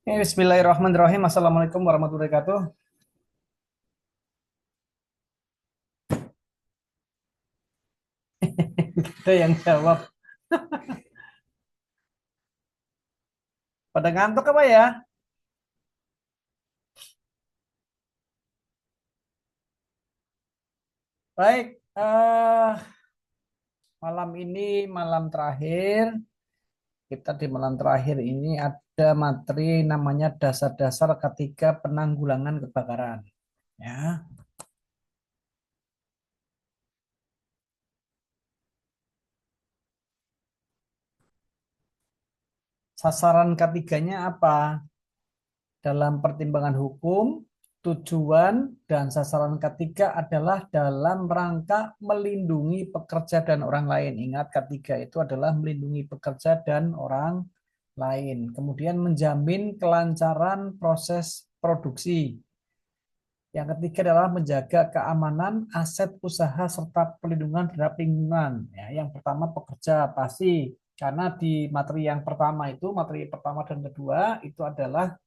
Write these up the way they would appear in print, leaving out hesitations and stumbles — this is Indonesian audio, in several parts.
Bismillahirrahmanirrahim. Assalamualaikum warahmatullahi wabarakatuh. Ada yang jawab. Pada ngantuk apa ya? Baik. Malam ini malam terakhir. Kita di malam terakhir ini ada materi namanya dasar-dasar ketika penanggulangan kebakaran. Ya. Sasaran ketiganya apa? Dalam pertimbangan hukum, tujuan dan sasaran ketiga adalah dalam rangka melindungi pekerja dan orang lain. Ingat, ketiga itu adalah melindungi pekerja dan orang lain. Kemudian menjamin kelancaran proses produksi. Yang ketiga adalah menjaga keamanan aset usaha serta perlindungan terhadap lingkungan. Ya, yang pertama pekerja pasti, karena di materi yang pertama itu, materi pertama dan kedua itu adalah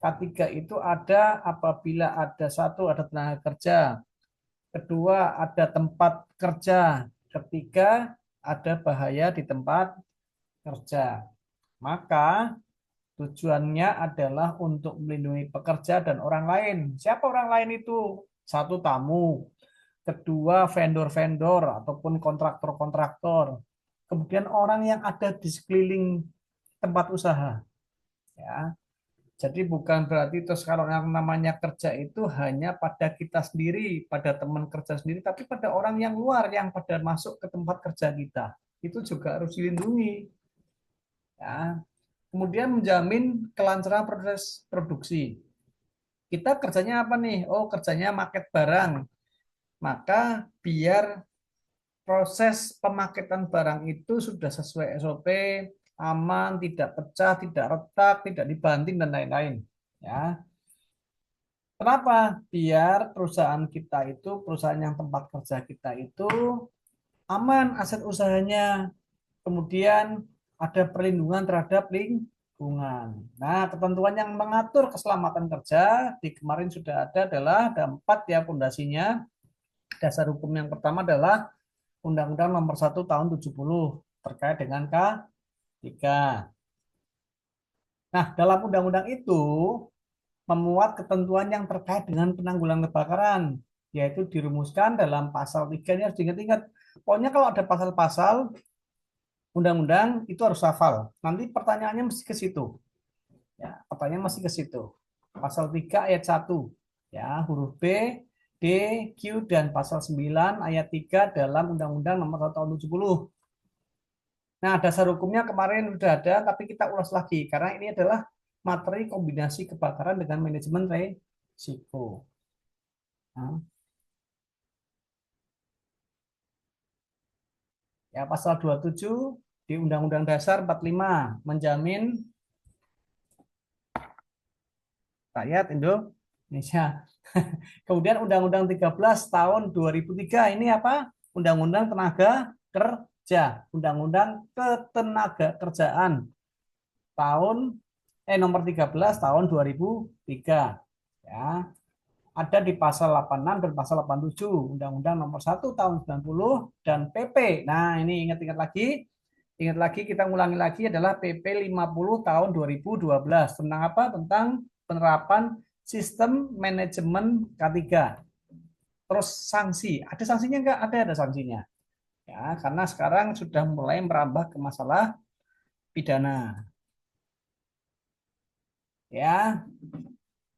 K3 itu ada apabila ada satu ada tenaga kerja, kedua ada tempat kerja, ketiga ada bahaya di tempat kerja. Maka tujuannya adalah untuk melindungi pekerja dan orang lain. Siapa orang lain itu? Satu tamu, kedua vendor-vendor ataupun kontraktor-kontraktor, kemudian orang yang ada di sekeliling tempat usaha. Ya, jadi bukan berarti terus kalau yang namanya kerja itu hanya pada kita sendiri, pada teman kerja sendiri, tapi pada orang yang luar yang pada masuk ke tempat kerja kita. Itu juga harus dilindungi. Ya. Kemudian menjamin kelancaran proses produksi. Kita kerjanya apa nih? Oh, kerjanya market barang. Maka biar proses pemaketan barang itu sudah sesuai SOP, aman, tidak pecah, tidak retak, tidak dibanting dan lain-lain. Ya. Kenapa? Biar perusahaan kita itu, perusahaan yang tempat kerja kita itu aman aset usahanya. Kemudian ada perlindungan terhadap lingkungan. Nah, ketentuan yang mengatur keselamatan kerja di kemarin sudah ada 4 ya pondasinya. Dasar hukum yang pertama adalah Undang-Undang Nomor 1 Tahun 70 terkait dengan K3. Nah, dalam undang-undang itu memuat ketentuan yang terkait dengan penanggulangan kebakaran, yaitu dirumuskan dalam pasal 3 ini harus diingat-ingat. Pokoknya kalau ada pasal-pasal undang-undang itu harus hafal. Nanti pertanyaannya mesti ke situ. Ya, pertanyaan masih ke situ. Pasal 3 ayat 1. Ya, huruf B, D, Q dan pasal 9 ayat 3 dalam Undang-Undang Nomor 1 Tahun 70. Nah, dasar hukumnya kemarin sudah ada, tapi kita ulas lagi karena ini adalah materi kombinasi kebakaran dengan manajemen risiko. Nah, ya pasal 27 di Undang-Undang Dasar 45 menjamin rakyat Indonesia. Kemudian Undang-Undang 13 tahun 2003 ini apa? Undang-Undang Tenaga Kerja, Undang-Undang Ketenaga Kerjaan tahun nomor 13 tahun 2003. Ya, ada di pasal 86 dan pasal 87 Undang-Undang Nomor 1 tahun 90 dan PP. Nah, ini ingat-ingat lagi. Ingat lagi, kita ulangi lagi adalah PP 50 tahun 2012. Tentang apa? Tentang penerapan sistem manajemen K3. Terus sanksi. Ada sanksinya enggak? Ada sanksinya. Ya, karena sekarang sudah mulai merambah ke masalah pidana. Ya,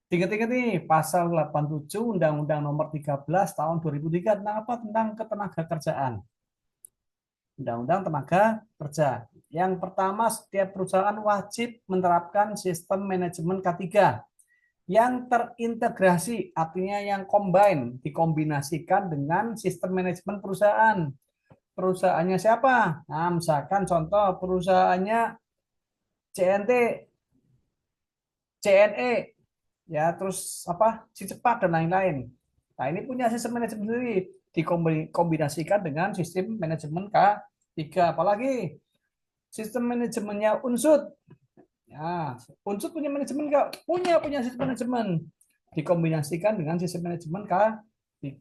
ingat-ingat nih, pasal 87 Undang-Undang Nomor 13 tahun 2003 tentang apa? Tentang ketenaga kerjaan. Undang-Undang Tenaga Kerja. Yang pertama, setiap perusahaan wajib menerapkan sistem manajemen K3 yang terintegrasi, artinya yang combine, dikombinasikan dengan sistem manajemen perusahaan. Perusahaannya siapa? Nah, misalkan contoh perusahaannya CNT, CNE, ya terus apa si cepat dan lain-lain. Nah, ini punya sistem manajemen sendiri, dikombinasikan dengan sistem manajemen K3. Apalagi sistem manajemennya Unsud, Ya, Unsur punya manajemen nggak? Punya sistem manajemen. Dikombinasikan dengan sistem manajemen K3,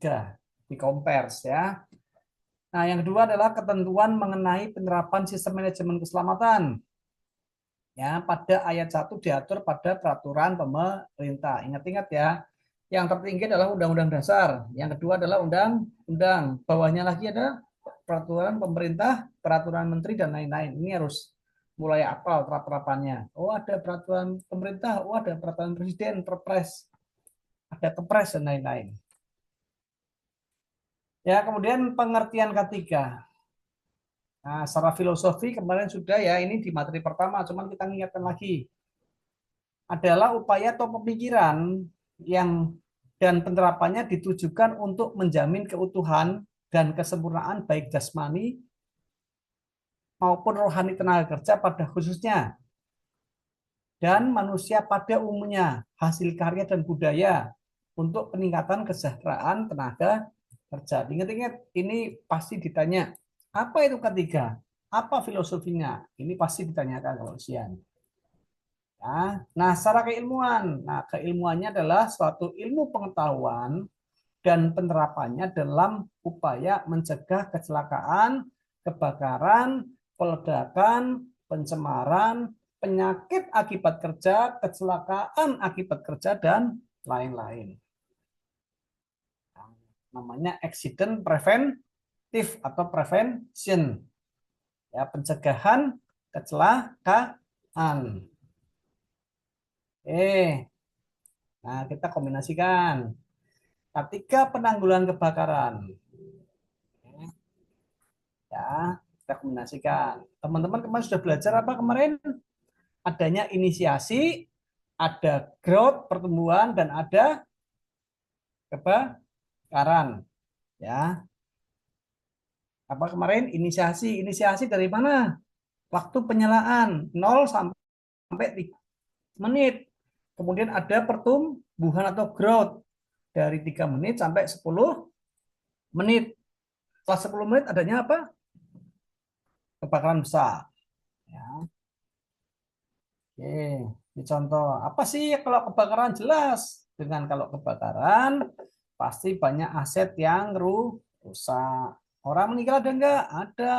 dikompers ya. Nah, yang kedua adalah ketentuan mengenai penerapan sistem manajemen keselamatan. Ya, pada ayat 1 diatur pada peraturan pemerintah. Ingat-ingat ya. Yang tertinggi adalah Undang-Undang Dasar. Yang kedua adalah undang-undang. Bawahnya lagi ada peraturan pemerintah, peraturan menteri dan lain-lain. Ini harus mulai apal penerapannya. Oh, ada peraturan pemerintah, oh ada peraturan presiden, perpres, ada kepres dan lain-lain. Ya, kemudian pengertian ketiga. Nah, secara filosofi kemarin sudah ya, ini di materi pertama, cuman kita ingatkan lagi. Adalah upaya atau pemikiran yang dan penerapannya ditujukan untuk menjamin keutuhan dan kesempurnaan baik jasmani maupun rohani tenaga kerja pada khususnya dan manusia pada umumnya, hasil karya dan budaya untuk peningkatan kesejahteraan tenaga kerja. Ingat-ingat, ini pasti ditanya, apa itu ketiga? Apa filosofinya? Ini pasti ditanyakan kalau ujian. Ya. Nah, secara keilmuan, nah keilmuannya adalah suatu ilmu pengetahuan dan penerapannya dalam upaya mencegah kecelakaan, kebakaran, peledakan, pencemaran, penyakit akibat kerja, kecelakaan akibat kerja, dan lain-lain. Namanya accident preventif atau prevention. Ya, pencegahan kecelakaan. Nah kita kombinasikan. Ketika penanggulangan kebakaran, ya kita kombinasikan. Teman-teman kemarin sudah belajar apa kemarin? Adanya inisiasi, ada growth pertumbuhan dan ada kebakaran. Ya, apa kemarin inisiasi? Inisiasi dari mana? Waktu penyalaan 0 sampai 3 menit. Kemudian ada pertumbuhan atau growth dari 3 menit sampai 10 menit. Setelah 10 menit adanya apa? Kebakaran besar. Ya. Oke, ini contoh. Apa sih kalau kebakaran? Jelas. Dengan kalau kebakaran, pasti banyak aset yang rusak. Orang meninggal ada enggak? Ada.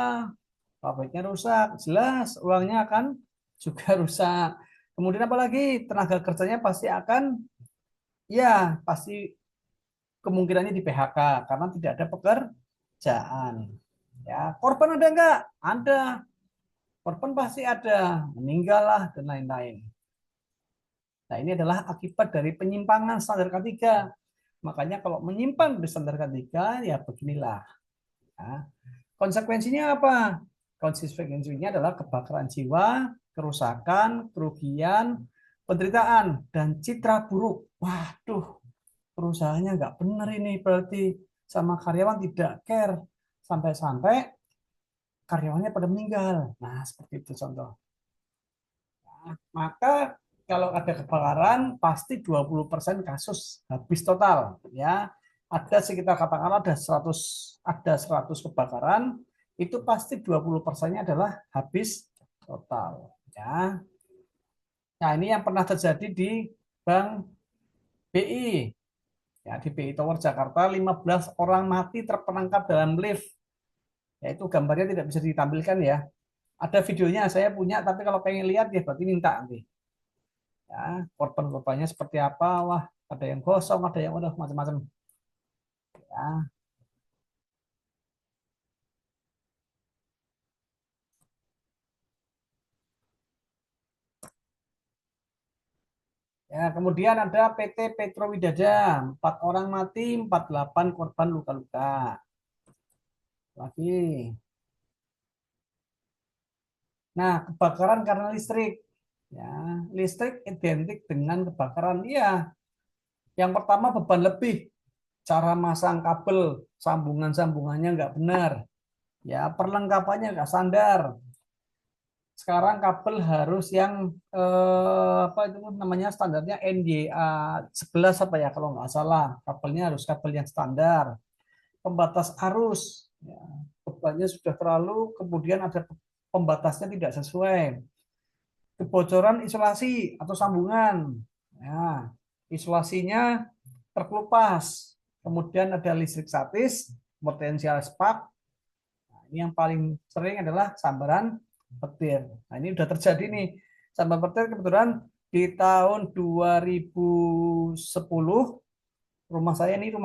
Pabriknya rusak. Jelas, uangnya akan juga rusak. Kemudian apa lagi? Tenaga kerjanya pasti akan, ya, pasti kemungkinannya di PHK karena tidak ada pekerjaan. Ya, korban ada enggak? Ada. Korban pasti ada, meninggal lah dan lain-lain. Nah, ini adalah akibat dari penyimpangan standar K3. Makanya kalau menyimpang dari standar K3, ya beginilah. Ya. Konsekuensinya apa? Konsekuensinya adalah kebakaran jiwa, kerusakan, kerugian, penderitaan, dan citra buruk. Waduh, perusahaannya nggak benar ini berarti sama karyawan tidak care. Sampai-sampai karyawannya pada meninggal. Nah, seperti itu contoh. Maka kalau ada kebakaran pasti 20% kasus habis total ya. Ada sekitar katakanlah ada 100 kebakaran, itu pasti 20%-nya adalah habis total ya. Nah, ini yang pernah terjadi di Bank BI. Ya, di BI Tower Jakarta 15 orang mati terperangkap dalam lift. Ya, itu gambarnya tidak bisa ditampilkan ya. Ada videonya saya punya, tapi kalau pengen lihat ya berarti minta nanti. Ya, korban-korbannya seperti apa? Wah, ada yang gosong, ada yang udah macam-macam. Ya. Ya, kemudian ada PT Petro Widada, 4 orang mati, 48 korban luka-luka. Lagi. Nah, kebakaran karena listrik. Ya, listrik identik dengan kebakaran. Iya. Yang pertama beban lebih. Cara masang kabel, sambungan-sambungannya nggak benar. Ya, perlengkapannya nggak standar. Sekarang kabel harus yang apa itu namanya standarnya NYA 11 apa ya kalau nggak salah. Kabelnya harus kabel yang standar. Pembatas arus, ya, bebannya sudah terlalu, kemudian ada pembatasnya tidak sesuai. kebocoran isolasi atau sambungan. Nah, isolasinya terkelupas. Kemudian ada listrik statis, potensial spark. Nah, ini yang paling sering adalah sambaran petir. Nah, ini udah terjadi nih. Sambaran petir kebetulan di tahun 2010 rumah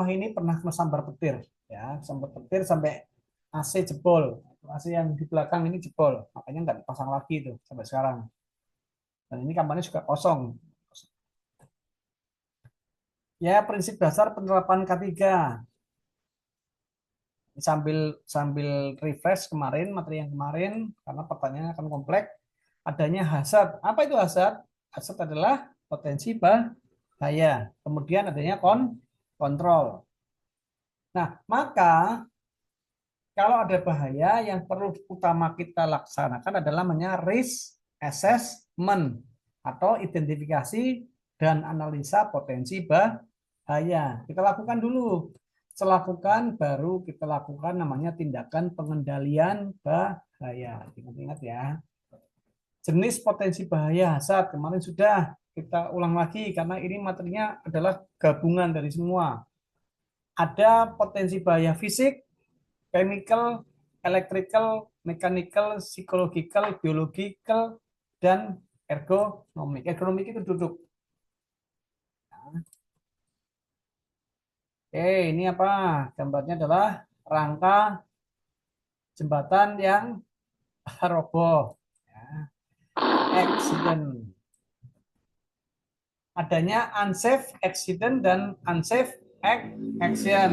ini pernah kena sambar petir, ya, sambar petir sampai AC jebol. AC yang di belakang ini jebol, makanya nggak dipasang lagi itu sampai sekarang. Dan ini kamarnya juga kosong. Ya, prinsip dasar penerapan K3. Sambil sambil refresh kemarin materi yang kemarin karena pertanyaannya akan kompleks. Adanya hazard. Apa itu hazard? Hazard adalah potensi bahaya. Kemudian adanya kontrol. Nah, maka kalau ada bahaya yang perlu utama kita laksanakan adalah namanya risk assessment atau identifikasi dan analisa potensi bahaya. Kita lakukan dulu. Setelah lakukan baru kita lakukan namanya tindakan pengendalian bahaya. Ingat-ingat ya. Jenis potensi bahaya saat kemarin sudah kita ulang lagi karena ini materinya adalah gabungan dari semua. Ada potensi bahaya fisik, chemical, electrical, mechanical, psychological, biological, dan ergonomik. Ergonomik itu duduk. Oke, ini apa? Gambarnya adalah rangka jembatan yang roboh. Ya. Accident. Adanya unsafe accident dan unsafe action.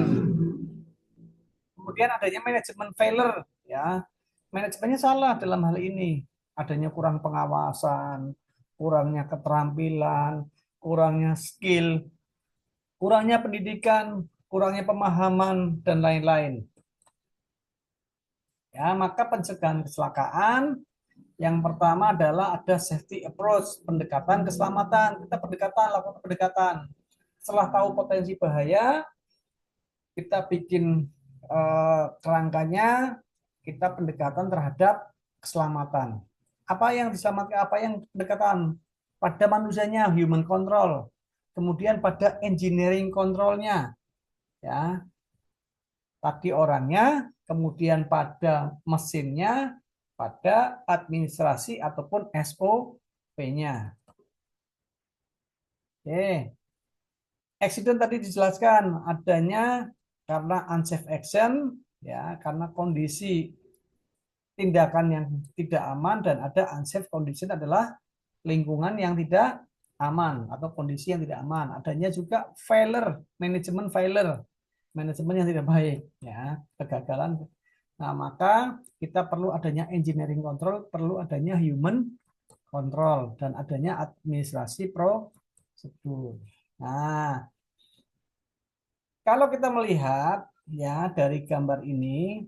Kemudian adanya manajemen failure. Ya, manajemennya salah dalam hal ini. Adanya kurang pengawasan, kurangnya keterampilan, kurangnya skill, kurangnya pendidikan, kurangnya pemahaman, dan lain-lain. Ya, maka pencegahan kecelakaan yang pertama adalah ada safety approach, pendekatan keselamatan. Kita lakukan pendekatan. Setelah tahu potensi bahaya, kita bikin kerangkanya, kita pendekatan terhadap keselamatan. Apa yang diselamatkan, apa yang pendekatan pada manusianya, human control. Kemudian pada engineering controlnya, ya. Tadi orangnya, kemudian pada mesinnya, pada administrasi ataupun SOP-nya. Oke. Accident tadi dijelaskan adanya karena unsafe action, ya, karena kondisi tindakan yang tidak aman, dan ada unsafe condition adalah lingkungan yang tidak aman atau kondisi yang tidak aman. Adanya juga failure, manajemen failure, manajemen yang tidak baik, ya, kegagalan. Nah, maka kita perlu adanya engineering control, perlu adanya human control, dan adanya administrasi prosedur. Nah, kalau kita melihat ya dari gambar ini,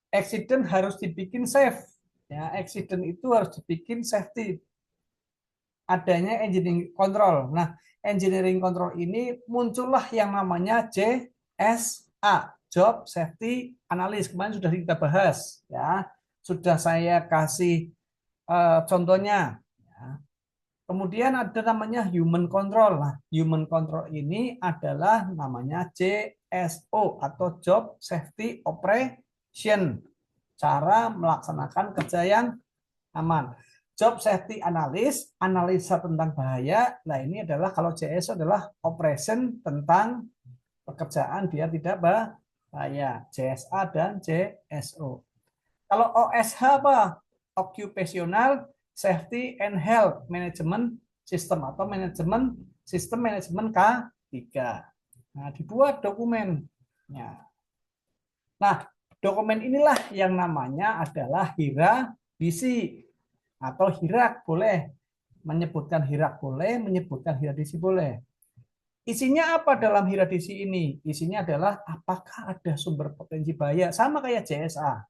accident harus dibikin safe. Ya, accident itu harus dibikin safety. Adanya engineering control. Nah, engineering control ini muncullah yang namanya JSA, Job Safety Analysis. Kemarin sudah kita bahas, ya. Sudah saya kasih contohnya. Ya. Kemudian ada namanya human control. Nah, human control ini adalah namanya JSO atau Job Safety Operation. Cara melaksanakan kerja yang aman. Job Safety Analysis, analisa tentang bahaya. Nah, ini adalah kalau JSO adalah operation tentang pekerjaan biar tidak bahaya. JSA dan JSO. Kalau OSH apa? Occupational Safety and Health Management System atau sistem manajemen K3. Nah, dibuat dokumennya. Nah, dokumen inilah yang namanya adalah hiradisi atau hirak boleh. Menyebutkan hirak boleh, menyebutkan hiradisi boleh. Isinya apa dalam hiradisi ini? Isinya adalah apakah ada sumber potensi bahaya, sama kayak JSA.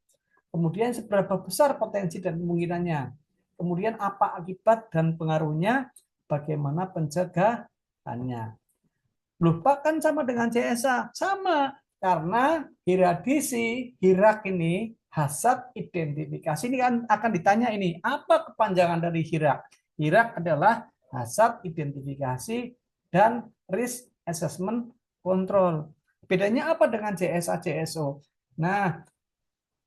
Kemudian seberapa besar potensi dan kemungkinannya. Kemudian apa akibat dan pengaruhnya, bagaimana pencegahannya. Lupa kan sama dengan JSA? Sama, karena hiradisi, hirak ini hazard identifikasi ini kan akan ditanya ini, apa kepanjangan dari HIRAK? HIRAK adalah hazard identifikasi dan risk assessment control. Bedanya apa dengan JSA JSO? Nah,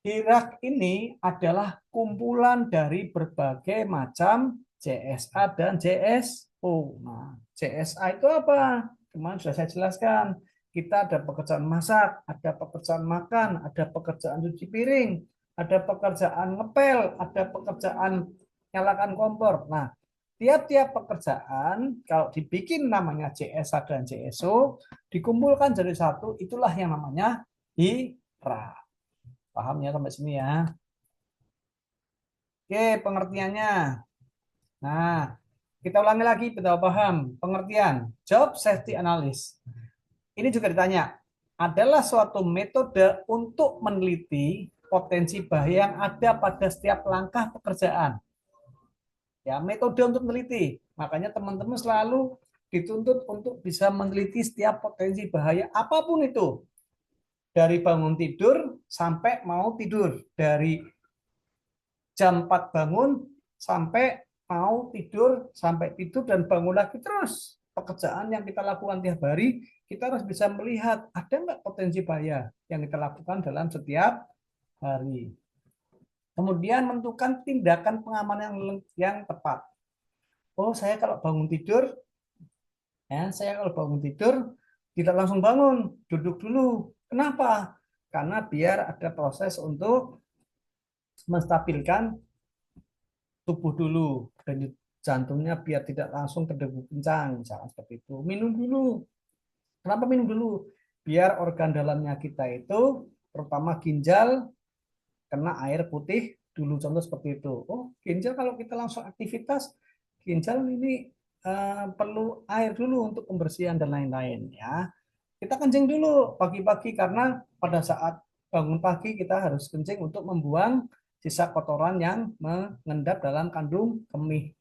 HIRAK ini adalah kumpulan dari berbagai macam JSA dan JSO. Nah, JSA itu apa? Kemarin sudah saya jelaskan. Kita ada pekerjaan masak, ada pekerjaan makan, ada pekerjaan cuci piring, ada pekerjaan ngepel, ada pekerjaan nyalakan kompor. Nah, tiap-tiap pekerjaan kalau dibikin namanya JSA dan JSO, dikumpulkan jadi satu, itulah yang namanya HIRAK. Paham ya sampai sini ya? Oke, pengertiannya. Nah, kita ulangi lagi betapa paham. Pengertian, job safety analysis. Ini juga ditanya, adalah suatu metode untuk meneliti potensi bahaya yang ada pada setiap langkah pekerjaan. Ya, metode untuk meneliti. Makanya teman-teman selalu dituntut untuk bisa meneliti setiap potensi bahaya apapun itu. Dari bangun tidur sampai mau tidur. Dari jam 4 bangun sampai mau tidur, sampai tidur dan bangun lagi terus. Pekerjaan yang kita lakukan tiap hari, kita harus bisa melihat ada nggak potensi bahaya yang kita lakukan dalam setiap hari. Kemudian menentukan tindakan pengamanan yang tepat. Oh, saya kalau bangun tidur, saya kalau bangun tidur tidak langsung bangun, duduk dulu. Kenapa? Karena biar ada proses untuk menstabilkan tubuh dulu, dan jantungnya biar tidak langsung berdegup kencang, misalnya seperti itu. Minum dulu. Kenapa minum dulu? Biar organ dalamnya kita itu, terutama ginjal, kena air putih dulu, contoh seperti itu. Oh, ginjal kalau kita langsung aktivitas, ginjal ini perlu air dulu untuk pembersihan dan lain-lain ya. Kita kencing dulu pagi-pagi karena pada saat bangun pagi kita harus kencing untuk membuang sisa kotoran yang mengendap dalam kandung kemih.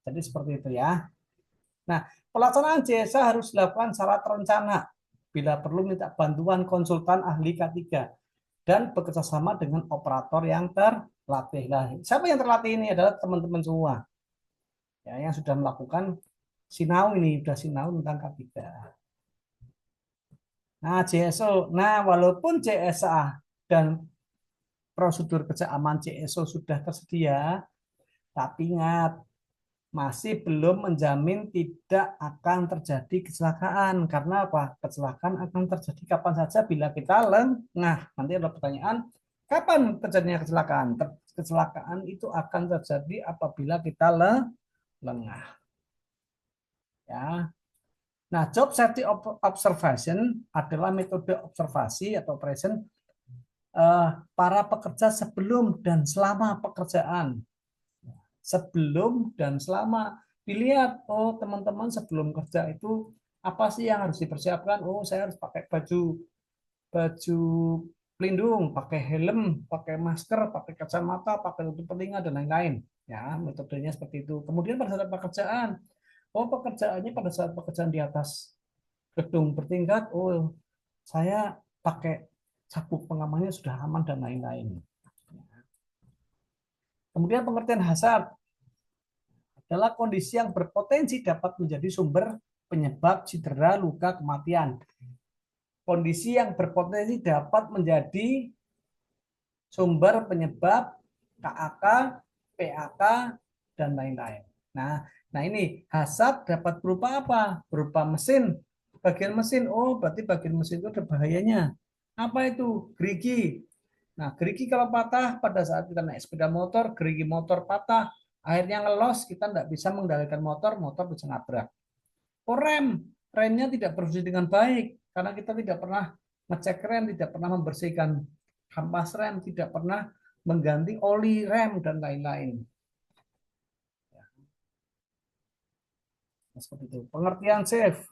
Jadi seperti itu ya. Nah, pelaksanaan JSA harus dilakukan secara terencana. Bila perlu minta bantuan konsultan ahli K3 dan bekerja sama dengan operator yang terlatih. Nah, siapa yang terlatih ini adalah teman-teman semua. Ya, yang sudah melakukan sinau ini, sudah sinau tentang K3. Nah, JSO. Nah, walaupun JSA dan prosedur kerja aman JSO sudah tersedia, tapi ingat, masih belum menjamin tidak akan terjadi kecelakaan. Karena apa? Kecelakaan akan terjadi kapan saja bila kita lengah. Nanti ada pertanyaan, kapan terjadinya kecelakaan? Kecelakaan itu akan terjadi apabila kita lengah. Ya. Nah, job safety observation adalah metode observasi atau operation para pekerja sebelum dan selama pekerjaan. Sebelum dan selama. Dilihat, oh teman-teman sebelum kerja itu apa sih yang harus dipersiapkan? Oh, saya harus pakai baju pelindung, pakai helm, pakai masker, pakai kacamata, pakai tutup telinga dan lain-lain. Ya, metodenya seperti itu. Kemudian pada saat pekerjaan, oh pekerjaannya pada saat pekerjaan di atas gedung bertingkat, oh saya pakai sabuk pengamannya sudah aman dan lain-lain. Kemudian pengertian hazard adalah kondisi yang berpotensi dapat menjadi sumber penyebab cedera, luka, kematian. Kondisi yang berpotensi dapat menjadi sumber penyebab KAK, PAK, dan lain-lain. Nah ini hazard dapat berupa apa? Berupa mesin. Bagian mesin, oh berarti bagian mesin itu ada bahayanya. Apa itu? Gerigi. Nah, gerigi kalau patah pada saat kita naik sepeda motor, gerigi motor patah, akhirnya ngelos, kita tidak bisa mengendalikan motor, motor bisa nabrak. Oh, remnya tidak berfungsi dengan baik, karena kita tidak pernah ngecek rem, tidak pernah membersihkan kampas rem, tidak pernah mengganti oli rem, dan lain-lain. Seperti itu. Pengertian safe.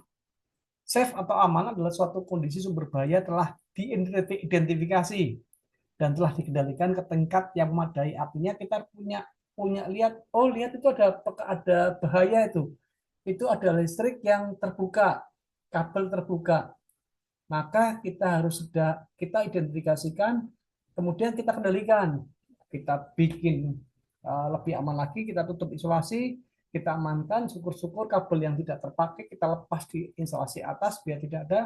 Safe atau aman adalah suatu kondisi sumber bahaya telah diidentifikasi dan telah dikendalikan ke tingkat yang memadai. Artinya kita punya lihat, oh lihat itu ada bahaya itu. Itu ada listrik yang terbuka, kabel terbuka. Maka kita harus kita identifikasikan Kemudian kita kendalikan, kita bikin lebih aman lagi, kita tutup isolasi, kita amankan, syukur-syukur kabel yang tidak terpakai kita lepas di instalasi atas biar tidak ada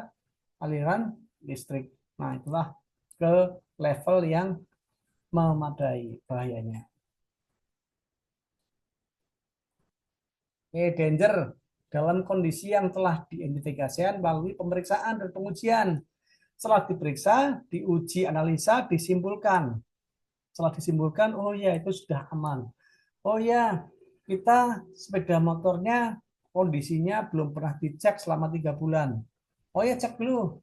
aliran listrik. Nah, itulah ke level yang memadai bahayanya. Danger dalam kondisi yang telah diidentifikasikan melalui pemeriksaan dan pengujian. Setelah diperiksa, diuji, analisa, disimpulkan. Setelah disimpulkan, oh ya itu sudah aman. Oh ya, kita sepeda motornya kondisinya belum pernah dicek selama 3 bulan. Oh ya cek dulu,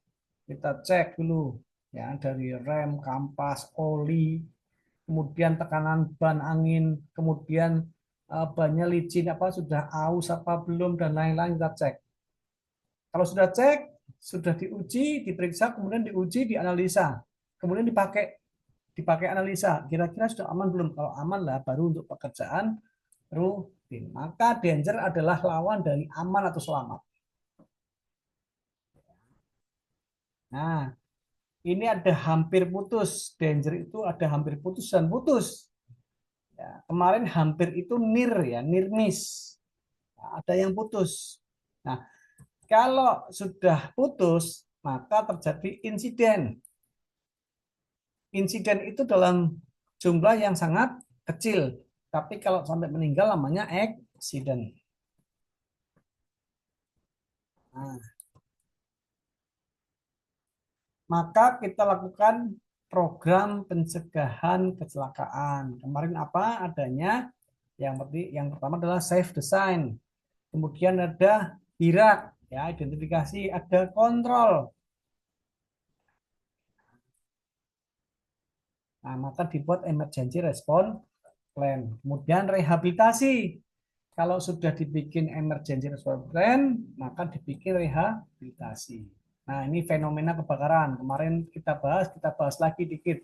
kita cek dulu ya dari rem, kampas, oli, kemudian tekanan ban angin, kemudian bannya licin apa sudah aus apa belum dan lain-lain kita cek. Kalau sudah cek, sudah diuji, diperiksa, kemudian diuji, dianalisa, kemudian dipakai analisa. Kira-kira sudah aman belum? Kalau aman lah, baru untuk pekerjaan rutin. Maka danger adalah lawan dari aman atau selamat. Nah, ini ada hampir putus. Danger itu ada hampir putus dan putus. Ya, kemarin hampir itu near ya, near miss. Nah, ada yang putus. Nah, kalau sudah putus, maka terjadi insiden. Insiden itu dalam jumlah yang sangat kecil. Tapi kalau sampai meninggal namanya accident. Nah, maka kita lakukan program pencegahan kecelakaan. Kemarin apa adanya? Yang pertama adalah safe design. Kemudian ada HIRAK, ya, identifikasi, ada kontrol. Nah, maka dibuat emergency response plan. Kemudian rehabilitasi. Kalau sudah dibikin emergency response plan, maka dibikin rehabilitasi. Nah, ini fenomena kebakaran. Kemarin kita bahas lagi dikit.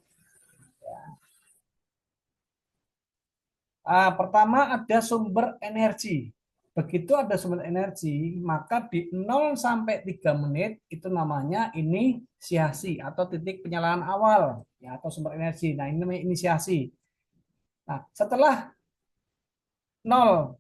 Pertama ada sumber energi. Begitu ada sumber energi, maka di 0 sampai 3 menit itu namanya inisiasi atau titik penyalaan awal ya atau sumber energi. Nah, ini namanya inisiasi. Nah, setelah 0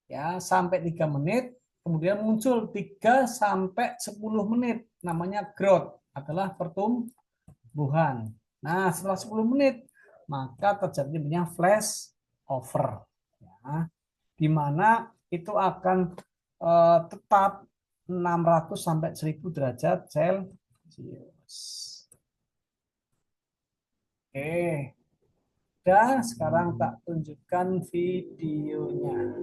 ya sampai 3 menit, kemudian muncul 3 sampai 10 menit namanya growth adalah pertumbuhan. Nah, setelah 10 menit maka terjadi flash over. Ya, di mana itu akan tetap 600 sampai 1000 derajat Celcius. Oke, dan sekarang tak tunjukkan videonya.